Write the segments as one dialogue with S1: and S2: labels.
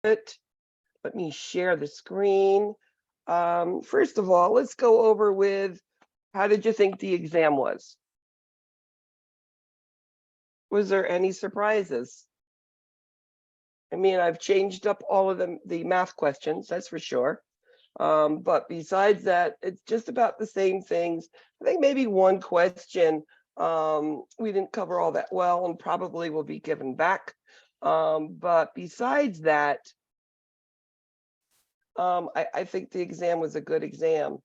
S1: it. Let me share the screen. First of all, let's go over with how did you think the exam was? Was there any surprises? I mean, I've changed up all of the math questions, that's for sure. But besides that, it's just about the same things. I think maybe one question we didn't cover all that well and probably will be given back. But besides that, I think the exam was a good exam.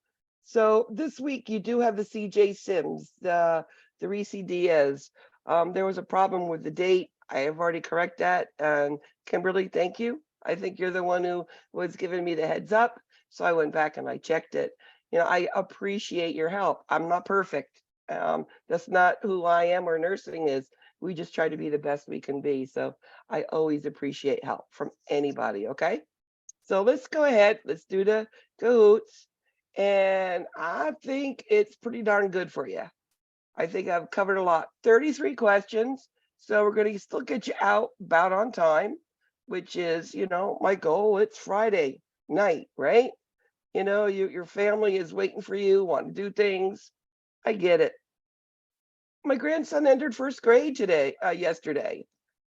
S1: So this week you do have the CJ Sims, the Reese Diaz. There was a problem with the date. I have already corrected that. And Kimberly, thank you. I think you're the one who was giving me the heads up. So I went back and I checked it. You know, I appreciate your help. I'm not perfect. That's not who I am or nursing is. We just try to be the best we can be. So I always appreciate help from anybody. Okay. So let's go ahead. Let's do the Cahoots. And I think it's pretty darn good for you. I think I've covered a lot. 33 questions. So we're going to still get you out about on time, which is, you know, my goal. It's Friday night, right? You know, your family is waiting for you, want to do things. I get it. My grandson entered first grade yesterday.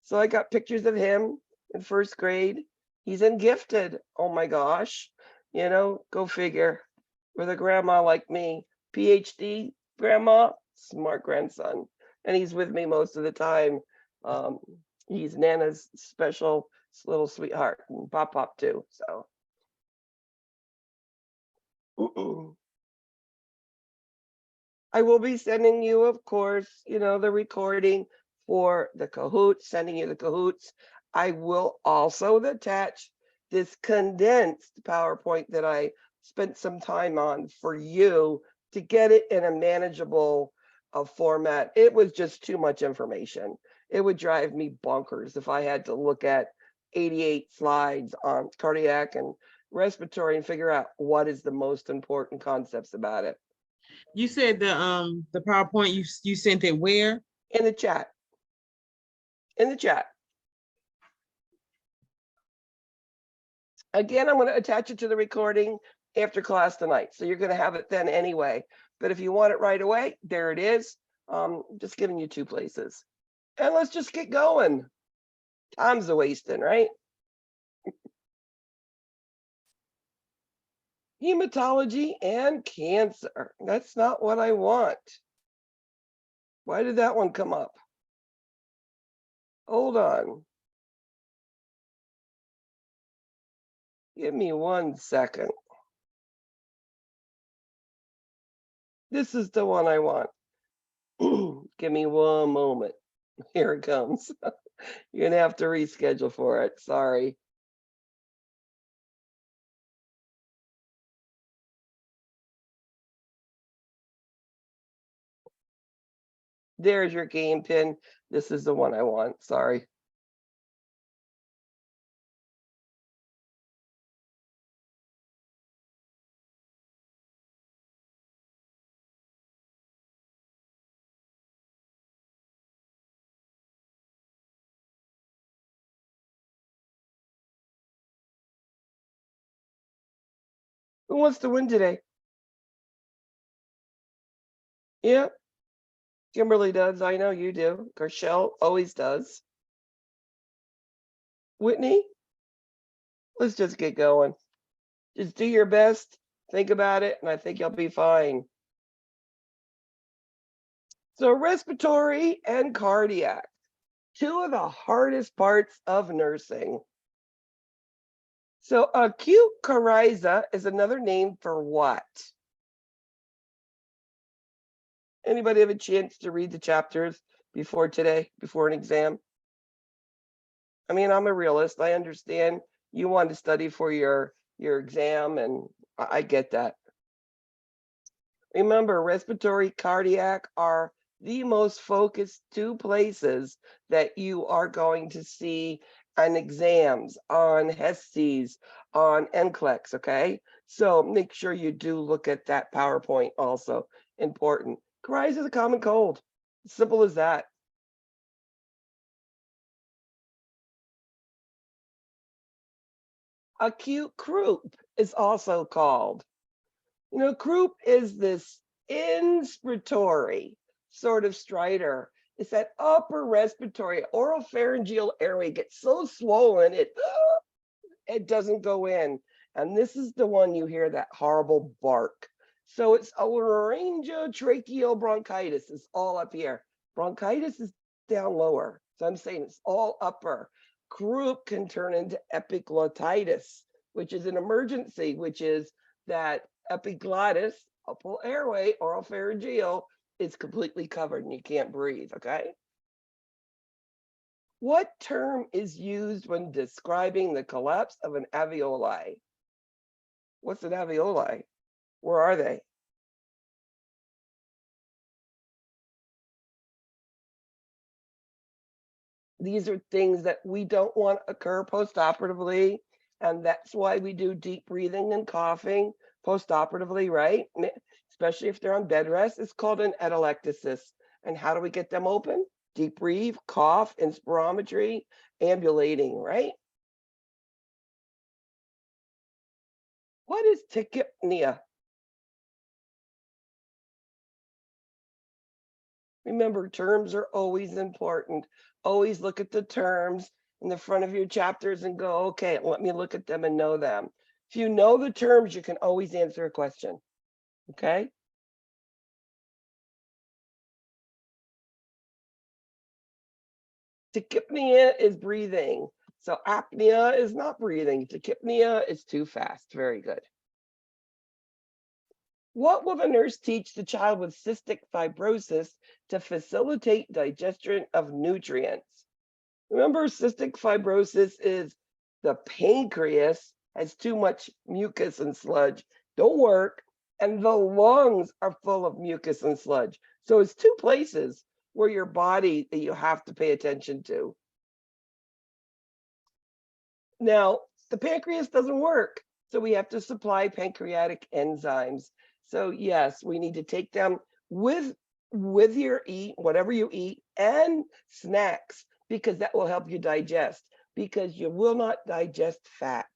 S1: So I got pictures of him in first grade. He's in gifted. Oh my gosh. You know, go figure. With a grandma like me, PhD grandma, smart grandson. And he's with me most of the time. Um, he's Nana's special little sweetheart and Pop Pop too. So I will be sending you, of course, you know, the recording for the Cahoots, sending you the Cahoots. I will also attach this condensed PowerPoint that I spent some time on for you to get it in a manageable format. It was just too much information. It would drive me bonkers if I had to look at 88 slides on cardiac and respiratory and figure out what is the most important concepts about it.
S2: You said the PowerPoint you sent it where?
S1: In the chat. In the chat. Again, I'm going to attach it to the recording after class tonight. So you're going to have it then anyway. But if you want it right away, there it is. Just giving you two places. And let's just get going. Time's a wasting, right? Hematology and cancer. That's not what I want. Why did that one come up? Hold on. Give me 1 second. This is the one I want. Give me one moment. Here it comes. You're going to have to reschedule for it. Sorry. There's your game pin. This is the one I want. Sorry. Who wants to win today? Yeah, Kimberly does. I know you do. Garshell always does. Whitney, let's just get going. Just do your best. Think about it, and I think you'll be fine. So respiratory and cardiac, two of the hardest parts of nursing. So acute coryza is another name for what? Anybody have a chance to read the chapters before today, before an exam? I mean, I'm a realist. I understand you want to study for your exam, and I get that. Remember, respiratory, cardiac are the most focused two places that you are going to see on exams, on HESCs, on NCLEX, okay? So make sure you do look at that PowerPoint also. Important. Coryza is a common cold. Simple as that. Acute croup is also called. Croup is this inspiratory sort of stridor. It's that upper respiratory oropharyngeal airway gets so swollen it doesn't go in. And this is the one you hear that horrible bark. So it's a laryngotracheal bronchitis. It's all up here. Bronchitis is down lower. So I'm saying it's all upper. Croup can turn into epiglottitis, which is an emergency, which is that epiglottis, upper airway, oropharyngeal, is completely covered and you can't breathe, okay? What term is used when describing the collapse of an alveoli? What's an alveoli? Where are they? These are things that we don't want to occur postoperatively, and that's why we do deep breathing and coughing postoperatively, right? Especially if they're on bed rest. It's called an atelectasis. And how do we get them open? Deep breathe, cough, inspirometry, ambulating, right? What is tachypnea? Remember, terms are always important. Always look at the terms in the front of your chapters and go, okay, let me look at them and know them. If you know the terms, you can always answer a question, okay? Tachypnea is breathing. So apnea is not breathing. Tachypnea is too fast. Very good. What will the nurse teach the child with cystic fibrosis to facilitate digestion of nutrients? Remember, cystic fibrosis is the pancreas has too much mucus and sludge, don't work, and the lungs are full of mucus and sludge. So it's two places where your body that you have to pay attention to. Now, the pancreas doesn't work, so we have to supply pancreatic enzymes. So yes, we need to take them with your whatever you eat, and snacks, because that will help you digest, because you will not digest fat.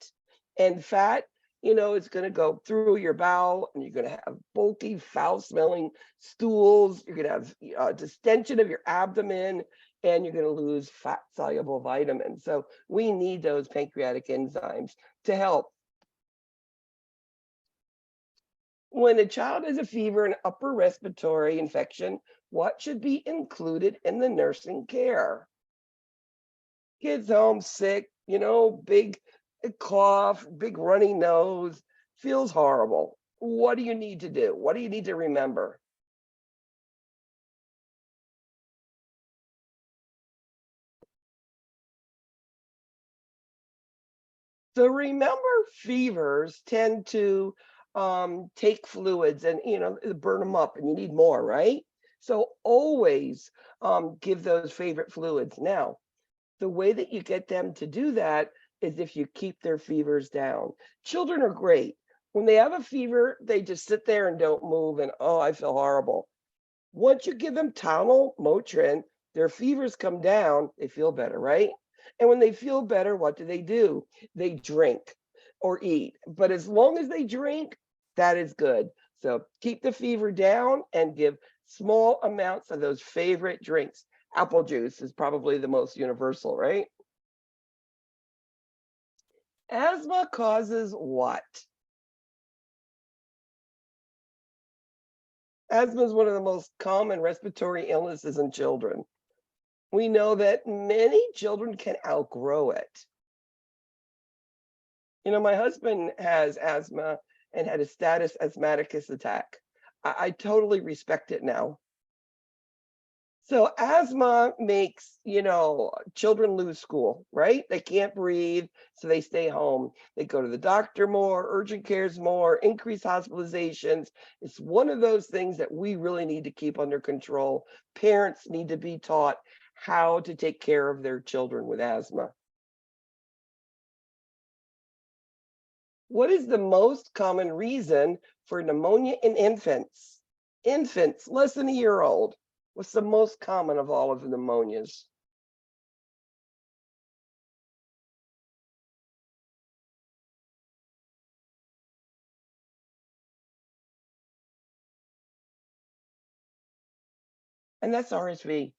S1: And fat, it's going to go through your bowel and you're going to have bulky, foul smelling stools. You're going to have distension of your abdomen and you're going to lose fat soluble vitamins. So we need those pancreatic enzymes to help. When a child has a fever and upper respiratory infection, what should be included in the nursing care? Kids home sick, big cough, big runny nose, feels horrible. What do you need to do? What do you need to remember? So remember, fevers tend to take fluids and burn them up, and you need more, right? So always give those favorite fluids. Now, the way that you get them to do that is if you keep their fevers down. Children are great. When they have a fever, they just sit there and don't move, and oh, I feel horrible. Once you give them Tylenol, Motrin, their fevers come down, they feel better, right? And when they feel better, what do? They drink or eat. But as long as they drink, that is good. So keep the fever down and give small amounts of those favorite drinks. Apple juice is probably the most universal, right? Asthma causes what? Asthma is one of the most common respiratory illnesses in children. We know that many children can outgrow it. My husband has asthma and had a status asthmaticus attack. I totally respect it now. So asthma makes, children lose school, right? They can't breathe, so they stay home. They go to the doctor more, urgent cares more, increased hospitalizations. It's one of those things that we really need to keep under control. Parents need to be taught how to take care of their children with asthma. What is the most common reason for pneumonia in infants? Infants less than a year old. What's the most common of all of the pneumonias? and that's RSV.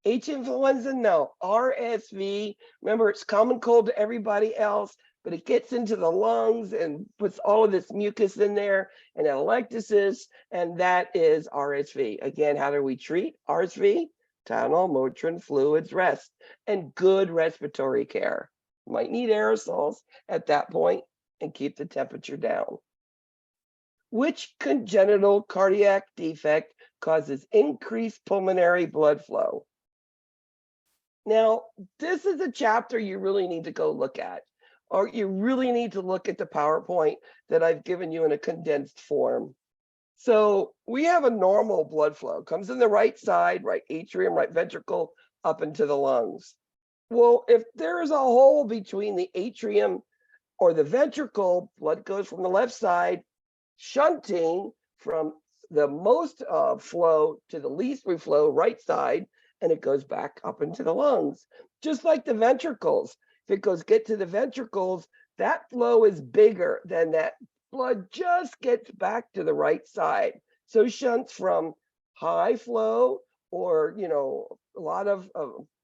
S1: H influenza, no. RSV, remember, it's common cold to everybody else, but it gets into the lungs and puts all of this mucus in there and atelectasis, and that is RSV. Again, how do we treat RSV? Tylenol, Motrin, fluids, rest, and good respiratory care. Might need aerosols at that point and keep the temperature down. Which congenital cardiac defect causes increased pulmonary blood flow? Now, this is a chapter you really need to go look at, or you really need to look at the PowerPoint that I've given you in a condensed form. So we have a normal blood flow, comes in the right side, right atrium, right ventricle, up into the lungs. Well, if there's a hole between the atrium or the ventricle, blood goes from the left side, shunting from the most flow to the least flow, right side, and it goes back up into the lungs. Just like the ventricles, if it goes get to the ventricles, that flow is bigger than that blood just gets back to the right side. So shunts from high flow or, a lot of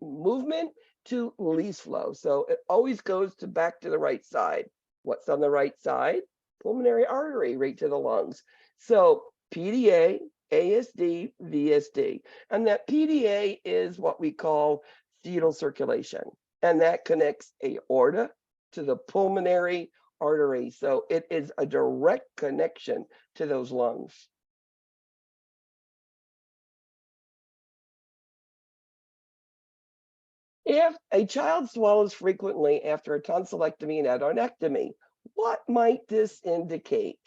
S1: movement to least flow. So it always goes back to the right side. What's on the right side? Pulmonary artery right to the lungs. So PDA, ASD, VSD. And that PDA is what we call fetal circulation. And that connects aorta to the pulmonary artery. So it is a direct connection to those lungs. If a child swallows frequently after a tonsillectomy and adonectomy, what might this indicate?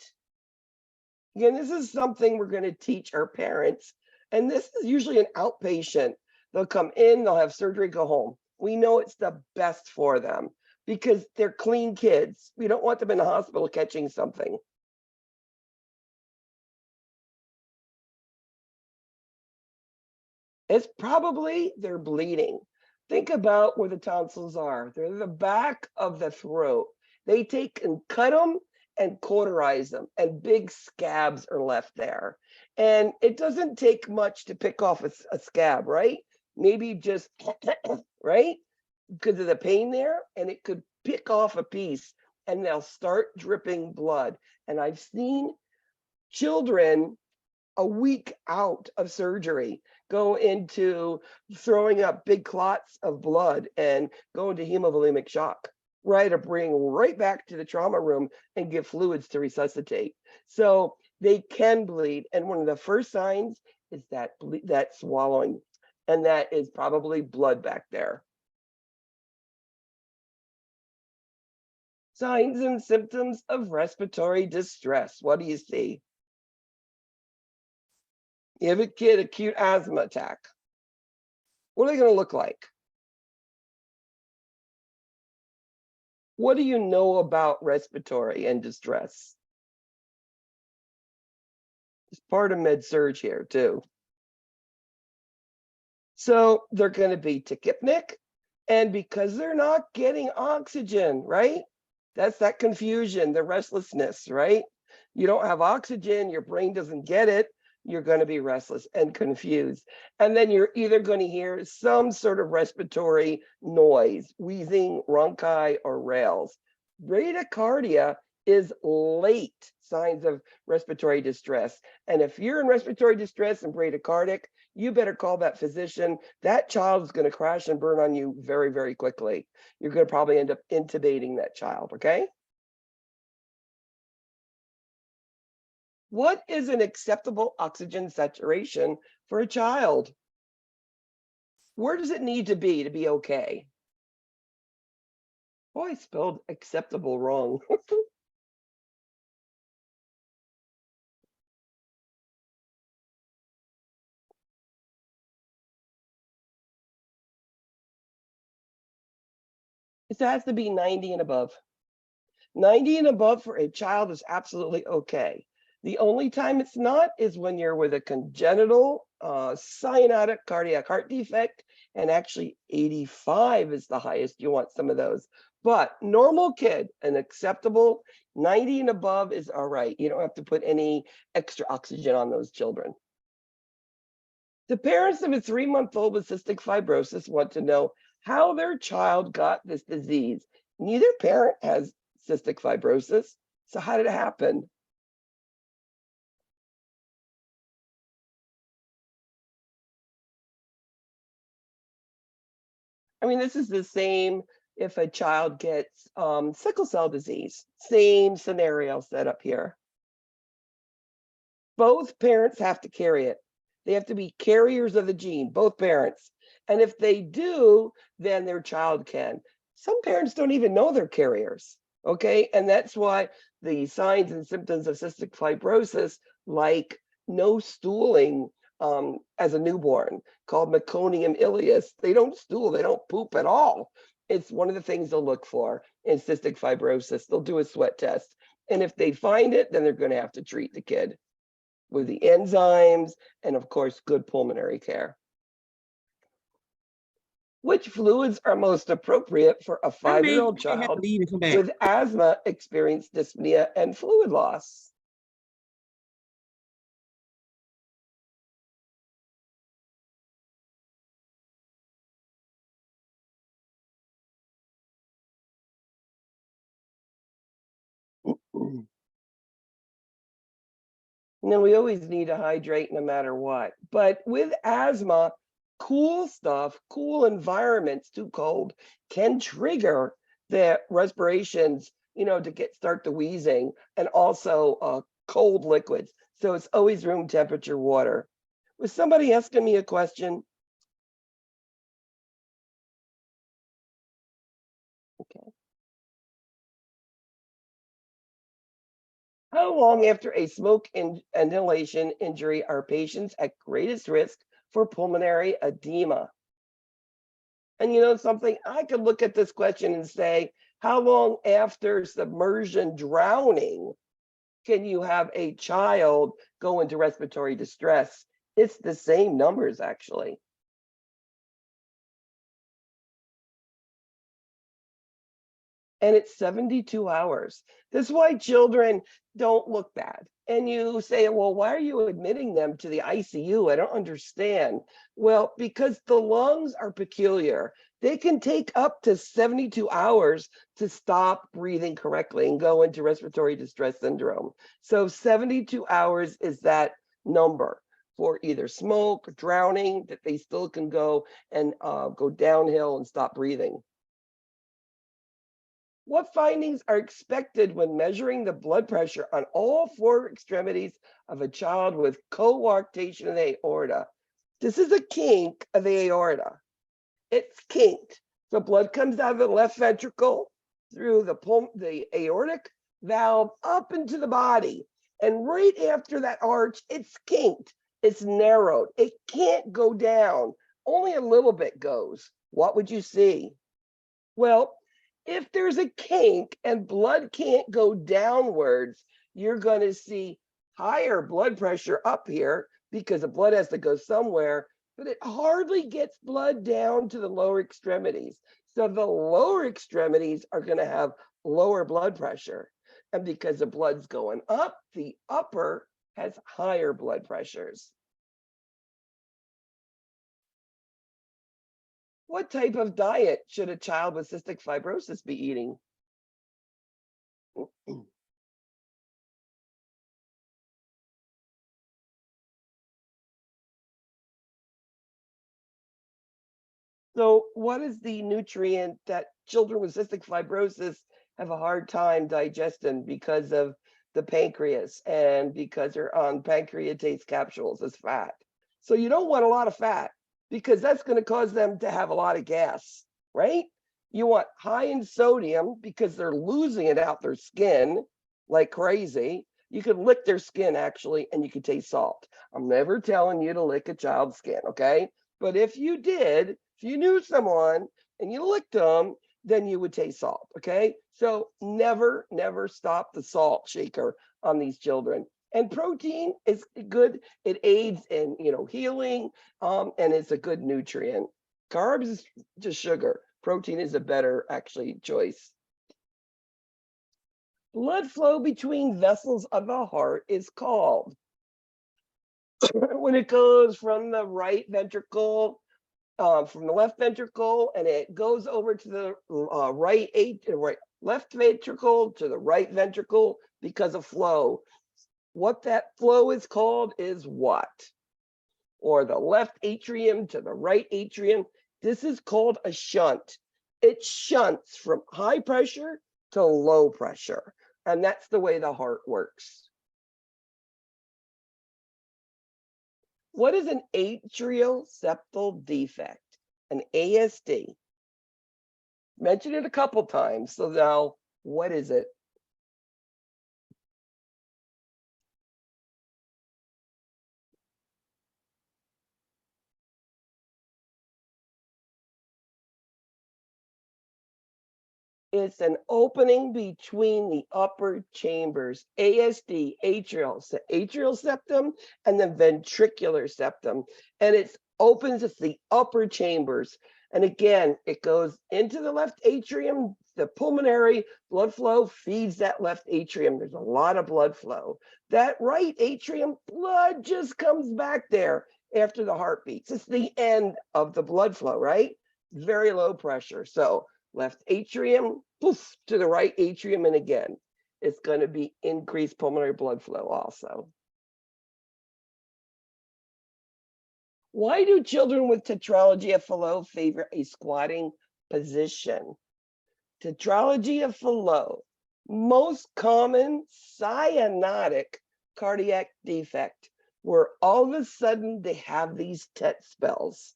S1: Again, this is something we're going to teach our parents, and this is usually an outpatient. They'll come in, they'll have surgery, go home. We know it's the best for them because they're clean kids. We don't want them in the hospital catching something. It's probably they're bleeding. Think about where the tonsils are. They're the back of the throat. They take and cut them and cauterize them, and big scabs are left there. And it doesn't take much to pick off a scab, right? Maybe just, right? Because of the pain there, and it could pick off a piece and they'll start dripping blood. And I've seen children a week out of surgery go into throwing up big clots of blood and go into hemovolemic shock, right? Or bring right back to the trauma room and give fluids to resuscitate. So they can bleed. And one of the first signs is that swallowing. And that is probably blood back there. Signs and symptoms of respiratory distress. What do you see? You have a kid, acute asthma attack. What are they going to look like? What do you know about respiratory and distress? It's part of med surg here too. So they're going to be tachypnic, and because they're not getting oxygen, right? That's that confusion, the restlessness, right? You don't have oxygen, your brain doesn't get it, you're going to be restless and confused. And then you're either going to hear some sort of respiratory noise, wheezing, rhonchi, or rales. Bradycardia is late signs of respiratory distress. And if you're in respiratory distress and bradycardic, you better call that physician. That child is going to crash and burn on you very, very quickly. You're going to probably end up intubating that child, okay? What is an acceptable oxygen saturation for a child? Where does it need to be okay? Oh, I spelled acceptable wrong. It has to be 90 and above. 90 and above for a child is absolutely okay. The only time it's not is when you're with a congenital cyanotic cardiac heart defect, and actually 85 is the highest. You want some of those. But normal kid, an acceptable 90 and above is all right. You don't have to put any extra oxygen on those children. The parents of a 3-month-old with cystic fibrosis want to know how their child got this disease. Neither parent has cystic fibrosis. So how did it happen? I mean, this is the same if a child gets sickle cell disease. Same scenario set up here. Both parents have to carry it. They have to be carriers of the gene, both parents. And if they do, then their child can. Some parents don't even know they're carriers, okay? And that's why the signs and symptoms of cystic fibrosis, like no stooling as a newborn, called meconium ileus, they don't stool, they don't poop at all. It's one of the things they'll look for in cystic fibrosis. They'll do a sweat test. And if they find it, then they're going to have to treat the kid with the enzymes and, of course, good pulmonary care. Which fluids are most appropriate for a
S2: I may
S1: 5-year-old
S2: have to
S1: child
S2: leave and come back.
S1: with asthma experience dyspnea and fluid loss? No, we always need to hydrate no matter what. But with asthma, cool stuff, cool environments, too cold, can trigger the respirations, to start the wheezing, and also cold liquids. So it's always room temperature water. Was somebody asking me a question? Okay. How long after a smoke inhalation injury are patients at greatest risk for pulmonary edema? And you know something, I could look at this question and say, how long after submersion drowning can you have a child go into respiratory distress? It's the same numbers, actually. And it's 72 hours. That's why children don't look bad. And you say, well, why are you admitting them to the ICU? I don't understand. Well, because the lungs are peculiar. They can take up to 72 hours to stop breathing correctly and go into respiratory distress syndrome. So 72 hours is that number for either smoke or drowning, that they still can go and go downhill and stop breathing. What findings are expected when measuring the blood pressure on all 4 extremities of a child with coarctation of the aorta? This is a kink of the aorta. It's kinked. So blood comes out of the left ventricle through the aortic valve up into the body. And right after that arch, it's kinked. It's narrowed. It can't go down. Only a little bit goes. What would you see? Well, if there's a kink and blood can't go downwards, you're going to see higher blood pressure up here because the blood has to go somewhere, but it hardly gets blood down to the lower extremities. So the lower extremities are going to have lower blood pressure. And because the blood's going up, the upper has higher blood pressures. What type of diet should a child with cystic fibrosis be eating? So what is the nutrient that children with cystic fibrosis have a hard time digesting because of the pancreas and because they're on pancreatase capsules as fat? So you don't want a lot of fat because that's going to cause them to have a lot of gas, right? You want high in sodium because they're losing it out their skin like crazy. You could lick their skin actually, and you could taste salt. I'm never telling you to lick a child's skin, okay? But if you did, if you knew someone and you licked them, then you would taste salt, okay? So never, never stop the salt shaker on these children. And protein is good. It aids in, healing, and it's a good nutrient. Carbs is just sugar. Protein is a better, actually, choice. Blood flow between vessels of the heart is called when it goes from the right ventricle, from the left ventricle, and it goes over to the left ventricle to the right ventricle because of flow. What that flow is called is what? Or the left atrium to the right atrium. This is called a shunt. It shunts from high pressure to low pressure. And that's the way the heart works. What is an atrial septal defect? An ASD. Mentioned it a couple times. So now, what is it? It's an opening between the upper chambers, ASD, atrial septum, and the ventricular septum. And it opens at the upper chambers. And again, it goes into the left atrium. The pulmonary blood flow feeds that left atrium. There's a lot of blood flow. That right atrium, blood just comes back there after the heart beats. It's the end of the blood flow, right? Very low pressure. So left atrium, poof, to the right atrium, and again, it's going to be increased pulmonary blood flow also. Why do children with tetralogy of Fallot favor a squatting position? Tetralogy of Fallot, most common cyanotic cardiac defect, where all of a sudden they have these TET spells,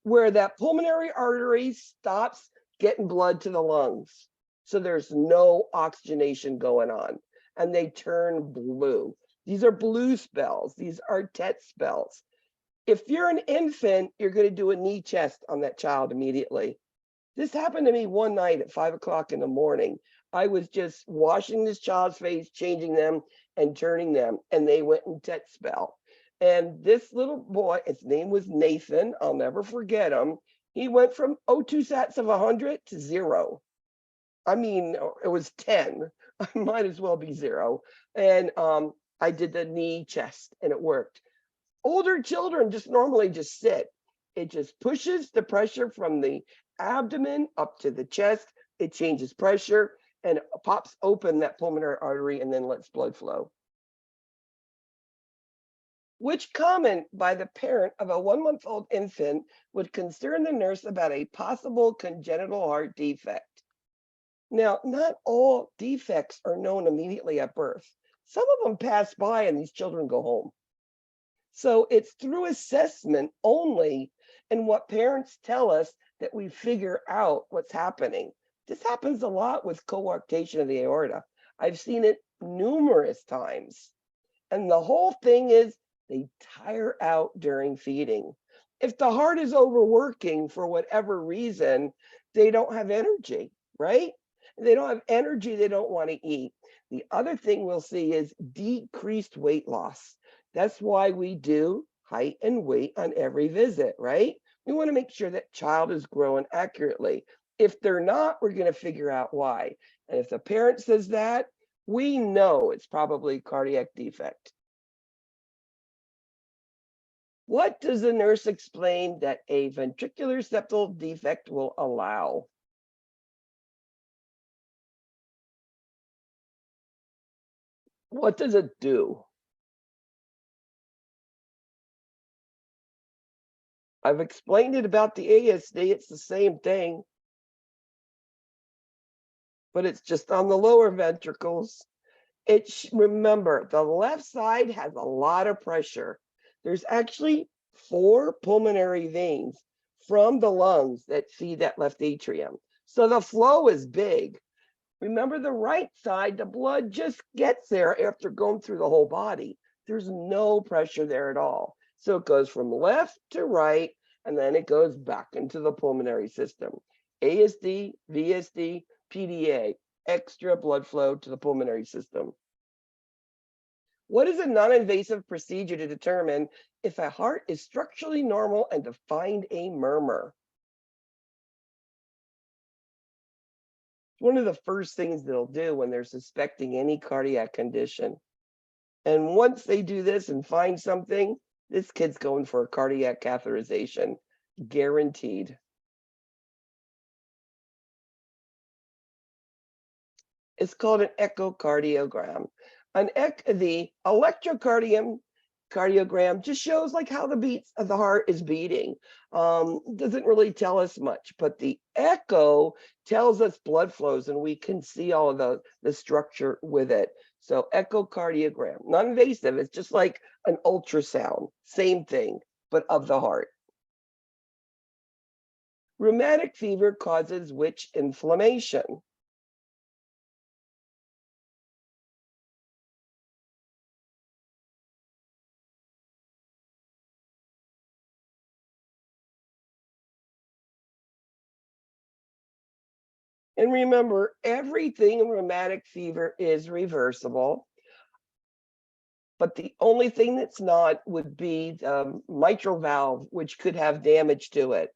S1: where that pulmonary artery stops getting blood to the lungs. So there's no oxygenation going on and they turn blue. These are blue spells. These are TET spells. If you're an infant, you're going to do a knee chest on that child immediately. This happened to me one night at 5 o'clock in the morning. I was just washing this child's face, changing them and turning them, and they went in TET spell. And this little boy, his name was Nathan. I'll never forget him. He went from O2 sats of 100 to 0. I mean, it was 10. I might as well be 0. And I did the knee chest and it worked. Older children just normally just sit. It just pushes the pressure from the abdomen up to the chest. It changes pressure and it pops open that pulmonary artery and then lets blood flow. Which comment by the parent of a 1-month-old infant would concern the nurse about a possible congenital heart defect? Now, not all defects are known immediately at birth. Some of them pass by and these children go home. So it's through assessment only and what parents tell us that we figure out what's happening. This happens a lot with coarctation of the aorta. I've seen it numerous times. And the whole thing is they tire out during feeding. If the heart is overworking for whatever reason, they don't have energy, right? They don't have energy, they don't want to eat. The other thing we'll see is decreased weight loss. That's why we do height and weight on every visit, right? We want to make sure that child is growing accurately. If they're not, we're going to figure out why. And if the parent says that, we know it's probably cardiac defect. What does the nurse explain that a ventricular septal defect will allow? What does it do? I've explained it about the ASD. It's the same thing, but it's just on the lower ventricles. Remember, the left side has a lot of pressure. There's actually 4 pulmonary veins from the lungs that feed that left atrium. So the flow is big. Remember the right side, the blood just gets there after going through the whole body. There's no pressure there at all. So it goes from left to right, and then it goes back into the pulmonary system. ASD, VSD, PDA, extra blood flow to the pulmonary system. What is a non-invasive procedure to determine if a heart is structurally normal and to find a murmur? One of the first things they'll do when they're suspecting any cardiac condition. And once they do this and find something, This kid's going for a cardiac catheterization, guaranteed. It's called an echocardiogram. The cardiogram just shows like how the beats of the heart is beating. Doesn't really tell us much, but the echo tells us blood flows, and we can see all of the structure with it. So echocardiogram, non-invasive. It's just like an ultrasound, same thing, but of the heart. Rheumatic fever causes which inflammation? And remember, everything in rheumatic fever is reversible, but the only thing that's not would be the mitral valve, which could have damage to it.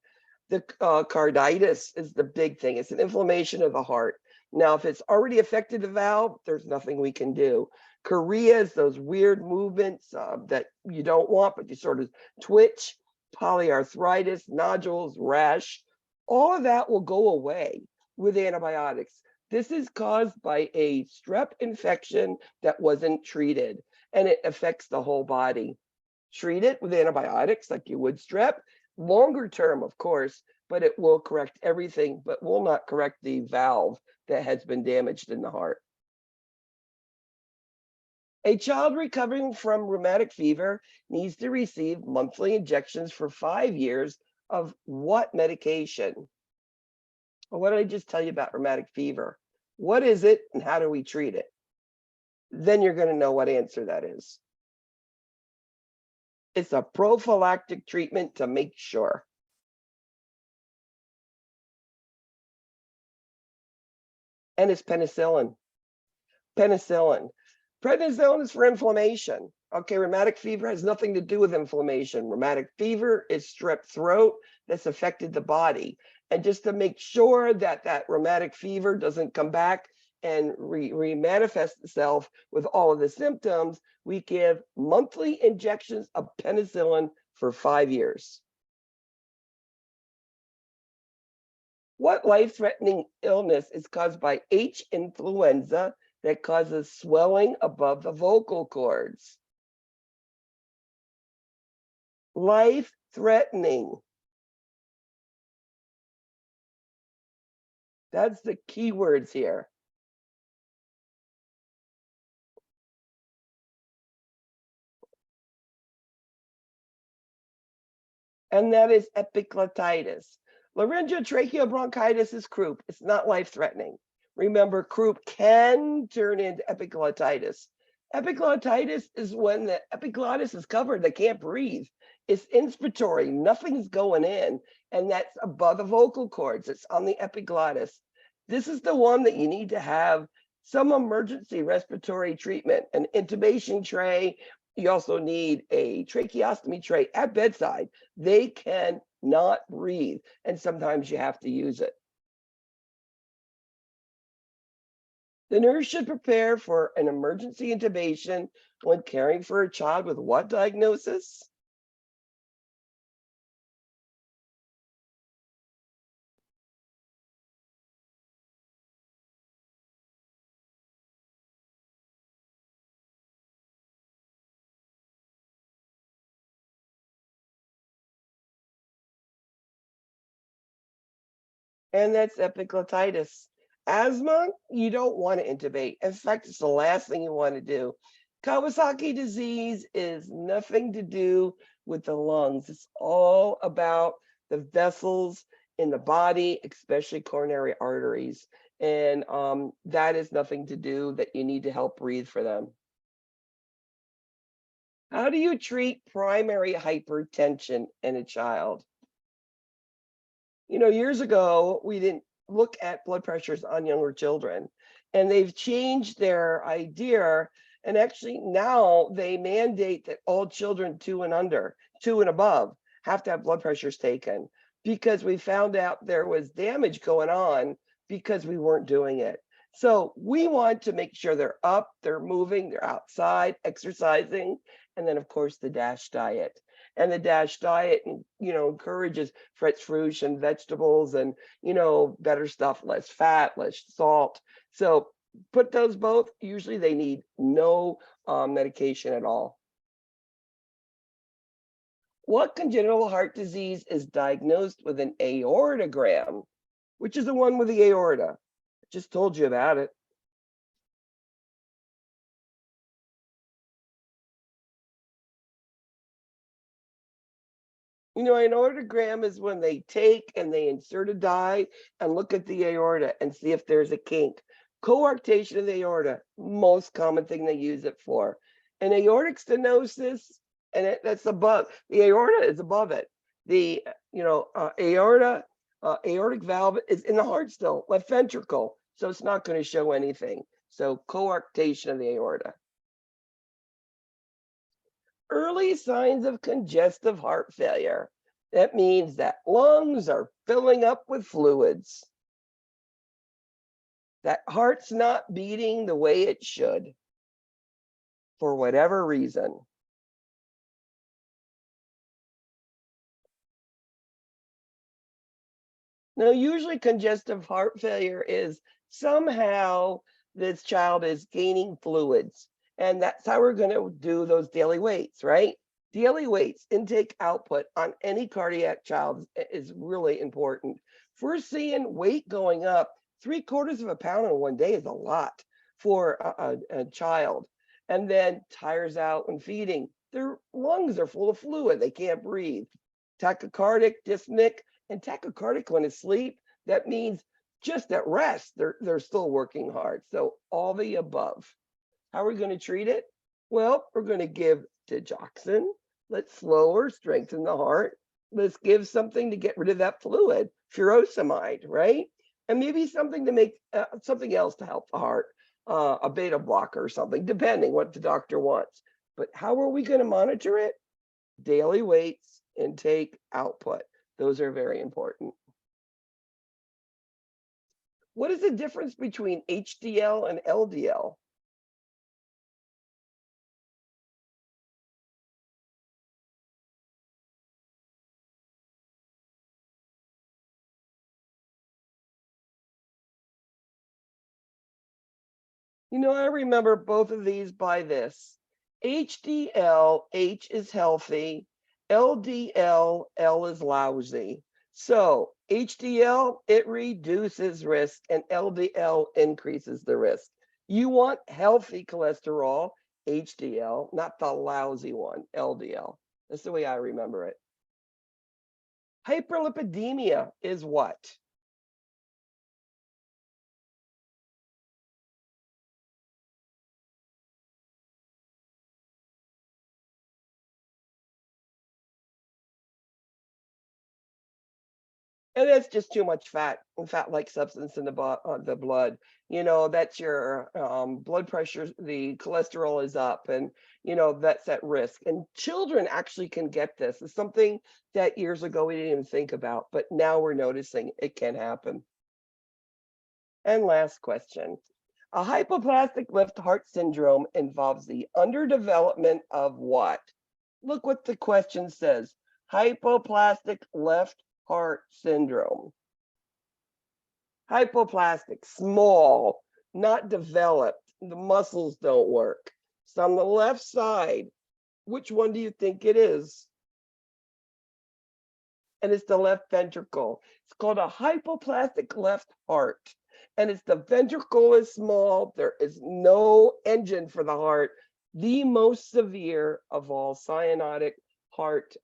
S1: The carditis is the big thing. It's an inflammation of the heart. Now, if it's already affected the valve, there's nothing we can do. Chorea is those weird movements that you don't want, but you sort of twitch. Polyarthritis, nodules, rash, all of that will go away with antibiotics. This is caused by a strep infection that wasn't treated, and it affects the whole body. Treat it with antibiotics like you would strep, longer term, of course, but it will correct everything, but will not correct the valve that has been damaged in the heart. A child recovering from rheumatic fever needs to receive monthly injections for 5 years of what medication? Well, what did I just tell you about rheumatic fever? What is it and how do we treat it? Then you're going to know what answer that is. It's a prophylactic treatment to make sure. And it's penicillin. Penicillin. Prednisone is for inflammation. Okay, rheumatic fever has nothing to do with inflammation. Rheumatic fever is strep throat that's affected the body. And just to make sure that that rheumatic fever doesn't come back and re-manifest itself with all of the symptoms, we give monthly injections of penicillin for 5 years. What life-threatening illness is caused by H. influenza that causes swelling above the vocal cords? Life-threatening. That's the key words here. And that is epiglottitis. Laryngotracheal bronchitis is croup. It's not life-threatening. Remember, croup can turn into epiglottitis. Epiglottitis is when the epiglottis is covered, they can't breathe. It's inspiratory, nothing's going in, and that's above the vocal cords. It's on the epiglottis. This is the one that you need to have some emergency respiratory treatment, an intubation tray. You also need a tracheostomy tray at bedside. They can not breathe, and sometimes you have to use it. The nurse should prepare for an emergency intubation when caring for a child with what diagnosis? And that's epiglottitis. Asthma, you don't want to intubate. In fact, it's the last thing you want to do. Kawasaki disease is nothing to do with the lungs. It's all about the vessels in the body, especially coronary arteries. And that is nothing to do that you need to help breathe for them. How do you treat primary hypertension in a child? You know, years ago, we didn't look at blood pressures on younger children, and they've changed their idea. And actually, now they mandate that all children 2 and under, 2 and above, have to have blood pressures taken because we found out there was damage going on because we weren't doing it. So we want to make sure they're up, they're moving, they're outside, exercising, and then of course the DASH diet. And the DASH diet, encourages fresh fruits and vegetables and, better stuff, less fat, less salt. So put those both, usually they need no medication at all. What congenital heart disease is diagnosed with an aortogram, which is the one with the aorta? I just told you about it. An aortogram is when they take and they insert a dye and look at the aorta and see if there's a kink. Coarctation of the aorta, most common thing they use it for. An aortic stenosis, and that's above, the aorta is above it. The, aortic valve is in the heart still, left ventricle, so it's not going to show anything. So coarctation of the aorta. Early signs of congestive heart failure. That means that lungs are filling up with fluids. That heart's not beating the way it should for whatever reason. Now, usually congestive heart failure is somehow this child is gaining fluids. And that's how we're going to do those daily weights, right? Daily weights, intake output on any cardiac child is really important. If we're seeing weight going up, 3/4 of a pound in one day is a lot for a child. And then tires out when feeding. Their lungs are full of fluid. They can't breathe. Tachycardic, dyspneic, and tachycardic when asleep. That means just at rest, they're still working hard. So all the above. How are we going to treat it? Well, we're going to give digoxin. Let's slow or strengthen the heart. Let's give something to get rid of that fluid, furosemide, right? And maybe something to make something else to help the heart, a beta blocker or something, depending what the doctor wants. But how are we going to monitor it? Daily weights, intake, output. Those are very important. What is the difference between HDL and LDL? I remember both of these by this. HDL, H is healthy. LDL, L is lousy. So HDL, it reduces risk, and LDL increases the risk. You want healthy cholesterol, HDL, not the lousy one, LDL. That's the way I remember it. Hyperlipidemia is what? And that's just too much fat, fat-like substance in the blood. That's your blood pressure, the cholesterol is up, and that's at risk. And children actually can get this. It's something that years ago we didn't even think about, but now we're noticing it can happen. And last question. A hypoplastic left heart syndrome involves the underdevelopment of what? Look what the question says. Hypoplastic left heart syndrome. Hypoplastic, small, not developed. The muscles don't work. It's on the left side. Which one do you think it is? And it's the left ventricle. It's called a hypoplastic left heart. And it's the ventricle is small. There is no engine for the heart. The most severe of all cyanotic heart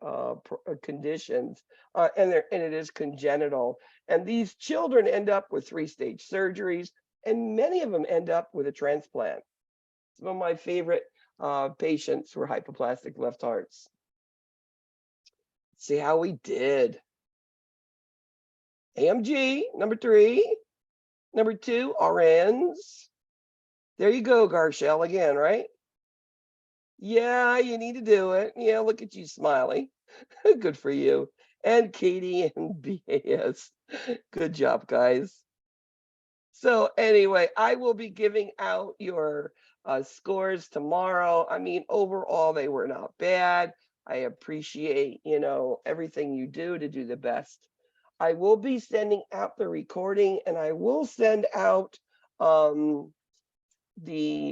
S1: conditions, and it is congenital. And these children end up with 3-stage surgeries, and many of them end up with a transplant. Some of my favorite patients were hypoplastic left hearts. See how we did. AMG, number 3. Number 2, RNs. There you go, Garshell, again, right? Yeah, you need to do it. Yeah, look at you, Smiley. Good for you. And Katie and BAS. Good job, guys. So anyway, I will be giving out your scores tomorrow. I mean, overall, they were not bad. I appreciate, everything you do to do the best. I will be sending out the recording, and I will send out the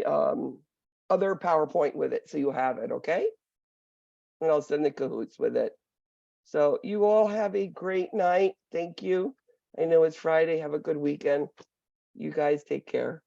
S1: other PowerPoint with it, so you'll have it, okay? And I'll send the cahoots with it. So you all have a great night. Thank you. I know it's Friday. Have a good weekend. You guys take care.